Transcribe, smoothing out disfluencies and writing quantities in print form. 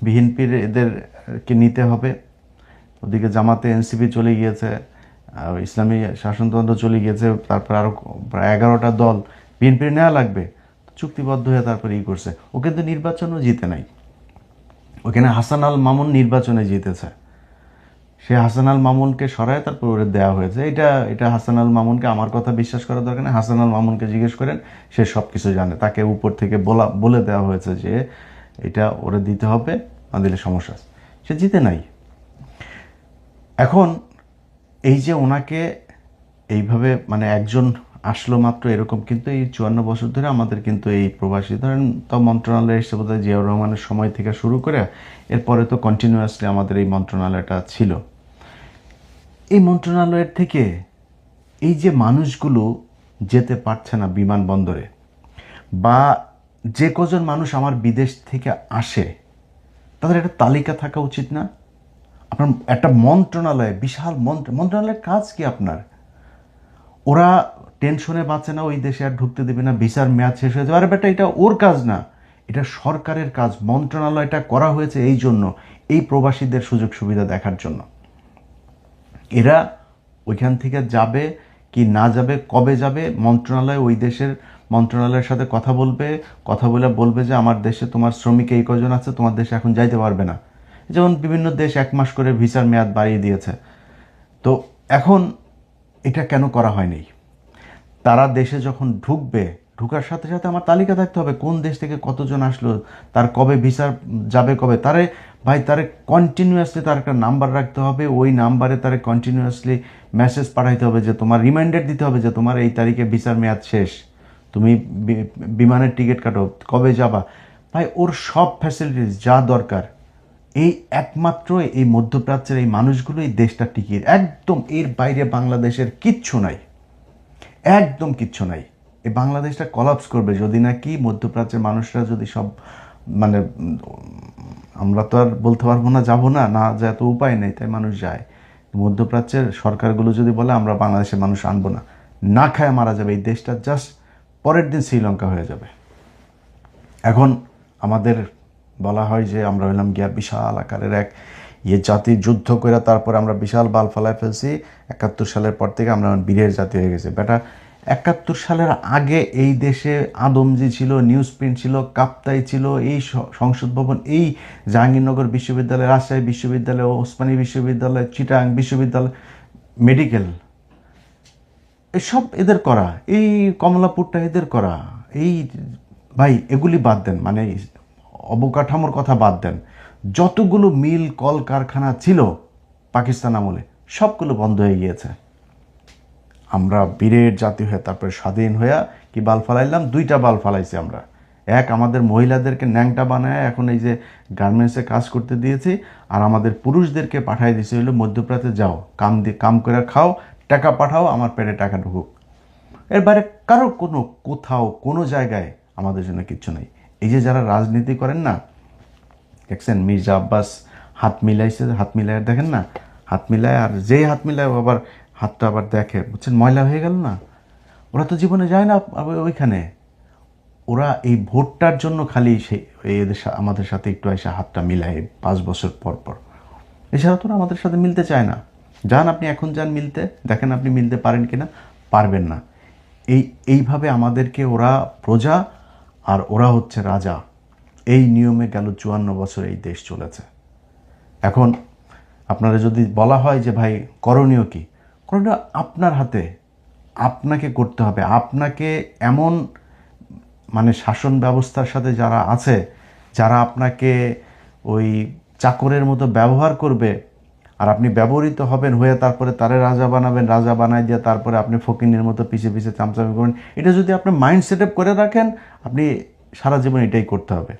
বিএনপির এদেরকে নিতে হবে, ওদিকে জামাতে এনসিপি চলে গিয়েছে, ইসলামী শাসনতন্ত্র চলে গিয়েছে, তারপর আরও প্রায় 11টা দল, বিএনপির নেওয়া লাগবে, চুক্তিবদ্ধ হয়ে তারপরে করছে। ও কিন্তু নির্বাচনও জিতে নাই, ওখানে হাসান আল মামুন নির্বাচনে জিতেছে, সে হাসান আল মামুনকে সরায় তারপর ওরে দেওয়া হয়েছে। এটা হাসান আল মামুনকে আমার কথা বিশ্বাস করার দরকার নেই, হাসান আল মামুনকে জিজ্ঞেস করেন, সে সব কিছু জানে, তাকে উপর থেকে বলে দেওয়া হয়েছে যে এটা ওরে দিতে হবে, না দিলে সমস্যা আছে। সে জিতে নাই। এখন এই যে ওনাকে এইভাবে মানে একজন আসলো মাত্র এরকম, কিন্তু এই 54 বছর ধরে আমাদের কিন্তু এই প্রবাসী ধরেন তো মন্ত্রণালয় এসে বোধ হয় জিয়াউর রহমানের সময় থেকে শুরু করে এরপরে তো কন্টিনিউয়াসলি আমাদের এই মন্ত্রণালয়টা ছিল। এই মন্ত্রণালয়ের থেকে এই যে মানুষগুলো যেতে পারছে না বিমানবন্দরে, বা যে কজন মানুষ আমার বিদেশ থেকে আসে তাদের একটা তালিকা থাকা উচিত না? আপনার একটা মন্ত্রণালয়, বিশাল মন্ত্রণালয়ের কাজ কি আপনার? ওরা টেনশনে বাঁচে না ওই দেশে আর ঢুকতে দেবে না, ভিসার মেয়াদ শেষ হয়ে যাবে। আরে বেটা, এটা ওর কাজ না, এটা সরকারের কাজ। মন্ত্রণালয়টা করা হয়েছে এই জন্য, এই প্রবাসীদের সুযোগ সুবিধা দেখার জন্য। এরা ওইখান থেকে যাবে কি না যাবে, কবে যাবে, মন্ত্রণালয় ওই দেশের মন্ত্রণালয়ের সাথে কথা বলবে যে আমার দেশে তোমার শ্রমিক এই কজন আছে, তোমার দেশে এখন যাইতে পারবে না। যেমন বিভিন্ন দেশ 1 মাস করে ভিসার মেয়াদ বাড়িয়ে দিয়েছে। তো এখন এটা কেন করা হয়নি? তারা দেশে যখন ঢুকার সাথে সাথে আমার তালিকা থাকতে হবে কোন দেশ থেকে কতজন আসলো, তার কবে ভিসা যাবে, কবে তারে কন্টিনিউয়াসলি তার একটা নাম্বার রাখতে হবে, ওই নাম্বারে তারে কন্টিনিউয়াসলি মেসেজ পাঠাইতে হবে যে তোমার রিমাইন্ডার দিতে হবে যে তোমার এই তারিখে ভিসার মেয়াদ শেষ, তুমি বিমানের টিকিট কাটো, কবে যাবা। ভাই, ওর সব ফ্যাসিলিটিস যা দরকার এই একমাত্র এই মধ্যপ্রাচ্যের এই মানুষগুলো এই দেশটা টিকিয়ে, একদম এর বাইরে বাংলাদেশের কিচ্ছু নাই, একদম কিচ্ছু নাই। এই বাংলাদেশটা কলাপস করবে যদি নাকি মধ্যপ্রাচ্যের মানুষরা যদি সব মানে আমরা তো আর বলতে পারবো না যাবো না, না যায় তো উপায় নেই, তাই মানুষ যায়। মধ্যপ্রাচ্যের সরকারগুলো যদি বলে আমরা বাংলাদেশের মানুষ আনবো না, না খায় মারা যাবে, এই দেশটা জাস্ট পরের দিন শ্রীলঙ্কা হয়ে যাবে। এখন আমাদের বলা হয় যে আমরা হইলাম গিয়া বিশাল আকারের এক জাতির যুদ্ধ করে তারপরে আমরা বিশাল বাল ফালায় ফেলছি। 71 সালের পর থেকে আমরা বীরের জাতি হয়ে গেছে। বেটা, 71 সালের আগে এই দেশে আদমজি ছিল, নিউজ প্রিন্ট ছিল, কাপ্তাই ছিল, এই সংসদ ভবন, এই জাহাঙ্গীরনগর বিশ্ববিদ্যালয়, রাজশাহী বিশ্ববিদ্যালয়, ওসমানী বিশ্ববিদ্যালয়, চিটাং বিশ্ববিদ্যালয়, মেডিকেল, এসব এদের করা, এই কমলাপুরটা এদের করা। এই ভাই, এগুলি বাদ দেন, মানে অবকাঠামোর কথা বাদ দেন, যতগুলো মিল কল কারখানা ছিল পাকিস্তান আমলে সবগুলো বন্ধ হয়ে গিয়েছে। আমরা বীরের জাতি হয়ে তারপরে স্বাধীন হয়ে কি বাল ফালাইলাম? 2টা বাল ফালাইছি আমরা। এক, আমাদের মহিলাদেরকে ন্যাংটা বানায় এখন এই যে গার্মেন্টসে কাজ করতে দিয়েছি, আর আমাদের পুরুষদেরকে পাঠাই দিয়েছে হলো মধ্যপ্রাচ্যে, যাও কাম করে খাও, টাকা পাঠাও, আমার পেটে টাকা ঢুকুক। এর বাইরে কারো কোথাও কোনো জায়গায় আমাদের জন্য কিচ্ছু নেই। এই যে যারা রাজনীতি করেন না, দেখছেন মির্জা আব্বাস হাত মিলাইছে, হাত মিলাই দেখেন না, হাত মিলায়, আর যেই হাত মিলায় আবার হাতটা আবার দেখে, বুঝছেন, ময়লা হয়ে গেল না। ওরা তো জীবনে যায় না ওইখানে, ওরা এই ভোটটার জন্য খালি এদের আমাদের সাথে একটু এসে হাতটা মিলায় 5 বছর পর পর। এছাড়া তো আমাদের সাথে মিলতে চায় না। যান আপনি এখন যান মিলতে, দেখেন আপনি মিলতে পারেন কিনা, পারবেন না। এইভাবে আমাদেরকে ওরা প্রজা আর ওরা হচ্ছে রাজা, এই নিয়মে গেল 54 বছর এই দেশ চলেছে। এখন আপনারা যদি বলা হয় যে ভাই করণীয় কি, করণীয় আপনার হাতে, আপনাকে করতে হবে। আপনাকে এমন মানে শাসন ব্যবস্থার সাথে যারা আছে, যারা আপনাকে ওই চাকরের মতো ব্যবহার করবে, আর আপনি ব্যবহৃত হবেন হয়ে তারপরে তারে রাজা বানাবেন, রাজা বানাই দিয়ে তারপরে আপনি ফকিনের মতো পিছে পিছে চামচামি করবেন, এটা যদি আপনি মাইন্ড সেট আপ করে রাখেন, আপনি সারা জীবন এটাই করতে হবে।